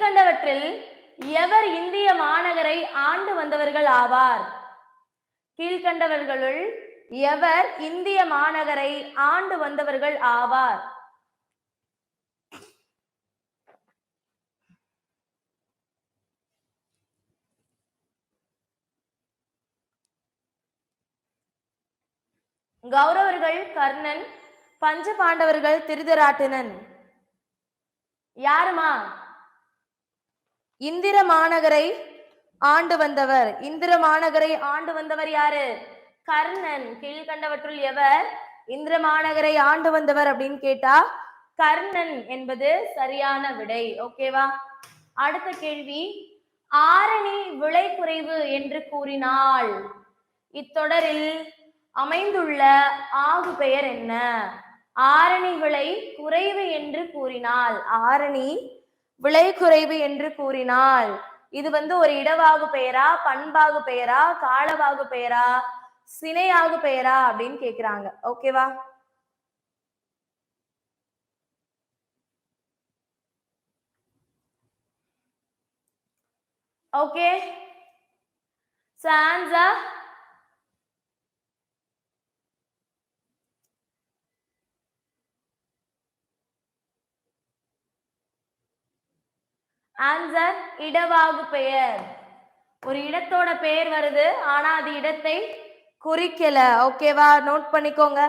கீழ்கண்டவற்றில் எவர் இந்திய மாநகரை ஆண்டு வந்தவர்கள் ஆவார்? கீழ்கண்டவர்களுள் எவர் இந்திய மாநகரை ஆண்டு வந்தவர்கள் ஆவார்? கௌரவர்கள் கர்ணன், பஞ்ச பாண்டவர்கள் திருதராட்டினன். யாருமா? இந்திர மாநகரை ஆண்டு வந்தவர். இந்திர மாநகரை ஆண்டு வந்தவர் யாரு? கர்ணன். கீழ்கண்டவற்றுள் எவர் இந்திர மாநகரை ஆண்டு வந்தவர் அப்படின்னு கேட்டா கர்ணன் என்பது சரியான விடை. ஓகேவா? அடுத்த கேள்வி, ஆரணி விலை குறைவு என்று கூறினால் இத்தொடரில் அமைந்துள்ள ஆகு பெயர் என்ன? ஆரணி விலை குறைவு என்று கூறினால், ஆரணி விலை குறைவு என்று கூறினால் இது ஒரு இடவாகு பெயரா, பண்பாகு பெயரா, காலவாகு பெயரா, சினையாகு பெயரா அப்படின்னு கேக்குறாங்க. ஓகேவா? ஓகே, so answer ஆன்சர் இடவாகு பெயர். ஒரு இடத்தோட பெயர் வருது, ஆனா அது இடத்தை குறிக்கல. ஓகேவா? நோட் பண்ணிக்கோங்க.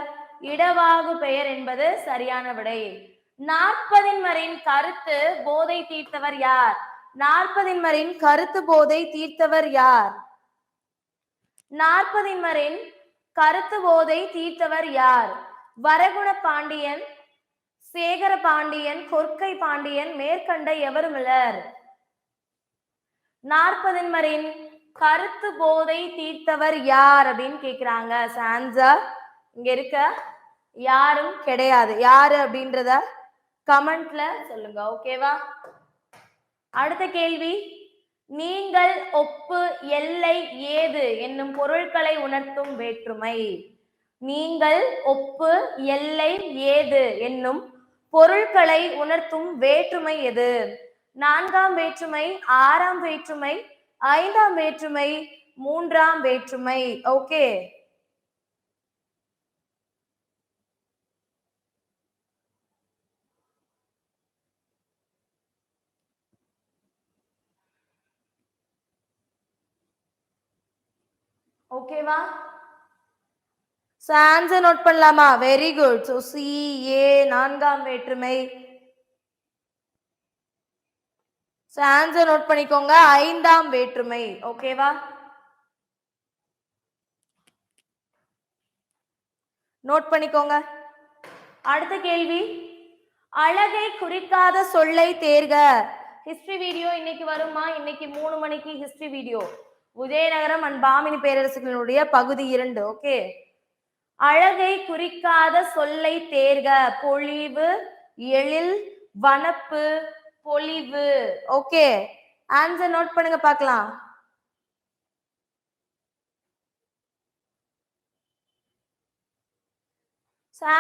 இடவாகு பெயர் என்பது சரியான விடை. நாற்பதின்மரின் கருத்து போதை தீர்த்தவர் யார்? நாற்பதின்மரின் கருத்து போதை தீர்த்தவர் யார்? நாற்பதின்மரின் கருத்து போதை தீர்த்தவர் யார்? வரகுண பாண்டியன், சேகர பாண்டியன், கொற்கை பாண்டியன், மேற்கண்ட எவருமில்லர். நாற்பதின்மரின் கருத்து போதை தீர்த்தவர் யார் அப்படின்னு கேக்குறாங்க. ஆன்சர் இங்க இருக்க யாரும் கிடையாது. யாரு அப்படின்றத கமெண்ட்ல சொல்லுங்க. ஓகேவா? அடுத்த கேள்வி, நீங்கள் ஒப்பு எல்லை ஏது என்னும் பொருட்களை உணர்த்தும் வேற்றுமை. நீங்கள் ஒப்பு எல்லை ஏது என்னும் பொருட்களை உணர்த்தும் வேற்றுமை எது? நான்காம் வேற்றுமை, ஆறாம் வேற்றுமை, ஐந்தாம் வேற்றுமை, மூன்றாம் வேற்றுமை. ஓகே, ஓகேவா? ஆன்சர் நோட் பண்ணலாமா? Very good. So C A நான்காம் வேற்றுமை. ஆன்சர் நோட் பண்ணிக்கோங்க, ஐந்தாம் வேற்றுமை. ஓகேவா? நோட் பண்ணிக்கோங்க. அடுத்த கேள்வி, அழகை குறிக்காத சொல்லை தேர்க. ஹிஸ்டரி வீடியோ இன்னைக்கு வருமா? இன்னைக்கு 3 மணிக்கு ஹிஸ்டரி வீடியோ, உதயநகரம் அண்ட் பாமினி பேரரசுகளுடைய பகுதி 2. ஓகே, அழகை குறிக்காத சொல்லை தேர்க. பொழிவு, எழில், வனப்பு, பொலிவு. ஓகே, ஆன்சர் நோட் பண்ணுங்க பார்க்கலாம்.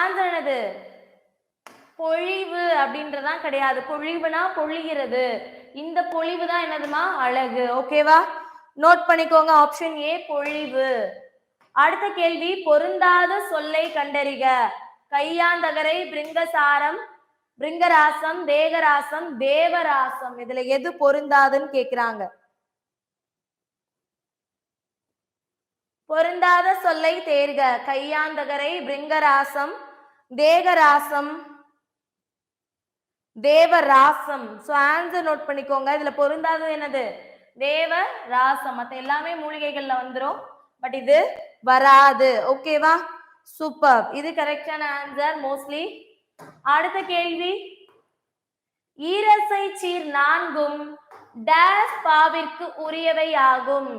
ஆன்சர் என்னது? பொழிவு அப்படின்றதான் கிடையாது. பொழிவுனா பொழிகிறது. இந்த பொழிவு தான் என்னதுமா? அழகு. ஓகேவா? நோட் பண்ணிக்கோங்க, ஆப்ஷன் ஏ பொழிவு. அடுத்த கேள்வி, பொருந்தாத சொல்லை கண்டறிக. கையாந்தகரை, பிருங்கசாரம், பிருங்கராசம், தேகராசம், தேவராசம். இதுல எது பொருந்தாதுன்னு கேக்குறாங்க. பொருந்தாத சொல்லை தேர்க. கையாந்தகரை, பிருங்கராசம், தேகராசம், தேவராசம். சோ ஆன்சர் நோட் பண்ணிக்கோங்க. இதுல பொருந்தாதது என்னது? தேவராசம். மத்த எல்லாமே மூலிகைகள்ல வந்துரும், பட் இது வராது. ஓகேவா? சூப்பர், இது கரெக்டான ஆன்சர் மோஸ்ட்லி. அடுத்த கேள்வி, ஈரசை சீர் நான்கும் டேஷ் பாவிற்கு உரியவை ஆகும்.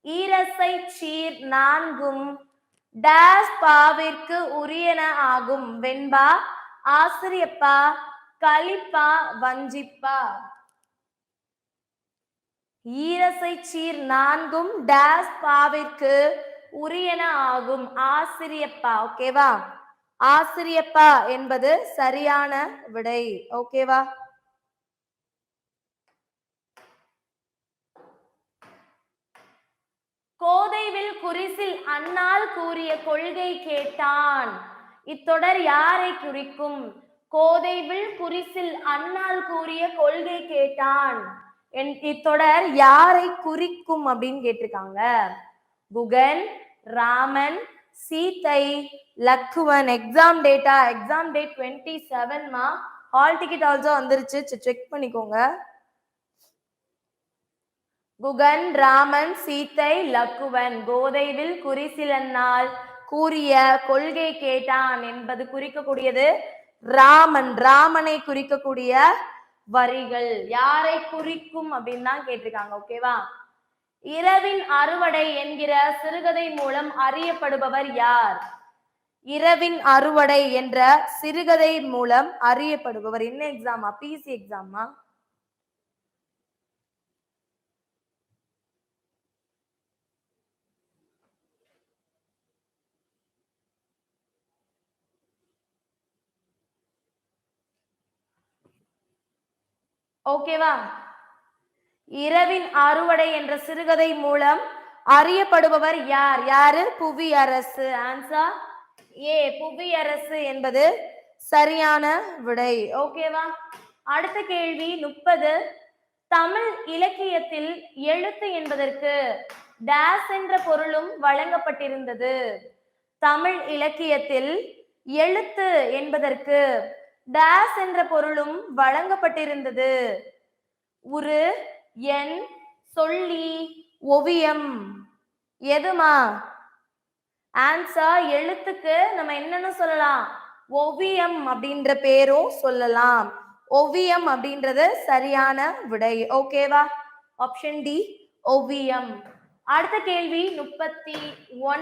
ஈரசை சீர் நான்கும் டேஷ் பாவிற்கு உரியன ஆகும். வெண்பா, ஆசிரியப்பா, கலிப்பா, வஞ்சிப்பா. ஈரசை சீர் நான்கும் டேஷ் பாவிற்கு உரியன ஆகும். ஆசிரியப்பா. ஓகேவா? ஆசிரியப்பா என்பது சரியான விடை. ஓகேவா? கோதைவில் குறிசில் அண்ணால் கூறிய கொள்கை கேட்டான். இத்தொடர் யாரை குறிக்கும்? கோதைவில் குறிசில் அண்ணால் கூறிய கொள்கை கேட்டான். இத்தொடர் யாரை குறிக்கும் அப்படின்னு கேட்டிருக்காங்க. குகன், ராமன், சீதை, லக்குவன். எக்ஸாம் டேட் 27 மா. ஹால் டிக்கெட் ஆல்சோ வந்துருச்சு, செக் பண்ணிக்கோங்க. குகன், ராமன், சீதை, லக்குவன். கோதைவில் குறிசிலன்னால் கூறிய கொள்கை கேட்டான் என்பது குறிக்கக்கூடியது ராமன். ராமனை குறிக்கக்கூடிய வரிகள் யாரை குறிக்கும் அப்படின்னு தான் கேட்டிருக்காங்க. ஓகேவா? இரவின் அறுவடை என்கிற சிறுகதை மூலம் அறியப்படுபவர் யார்? இரவின் அறுவடை என்ற சிறுகதை மூலம் அறியப்படுபவர். என்ன எக்ஸாமா? பிசி எக்ஸாமா? ஓகேவா? இரவின் அறுவடை என்ற சிறுகதை மூலம் அறியப்படுபவர் யார்? யாரு? புவியரசு. ஆன்சர் ஏ, புவியரசு என்பது சரியான விடை. ஓகேவா? அடுத்த கேள்வி 30. தமிழ் இலக்கியத்தில் எழுத்து என்பதற்கு டேஸ் என்ற பொருளும் வழங்கப்பட்டிருந்தது. தமிழ் இலக்கியத்தில் எழுத்து என்பதற்கு டேஸ் என்ற பொருளும் வழங்கப்பட்டிருந்தது. உரு, எண், சொல்லி, ஓவியம். எதுமா? ஆன்சர் எழுத்துக்கு நம்ம என்னன்னு சொல்லலாம்? ஓவியம் அப்படின்ற பேரும் சொல்லலாம். ஓவியம் அப்படின்றது சரியான விடை. ஓகேவா? ஆப்ஷன் டி, ஓவியம். அடுத்த கேள்வி 31.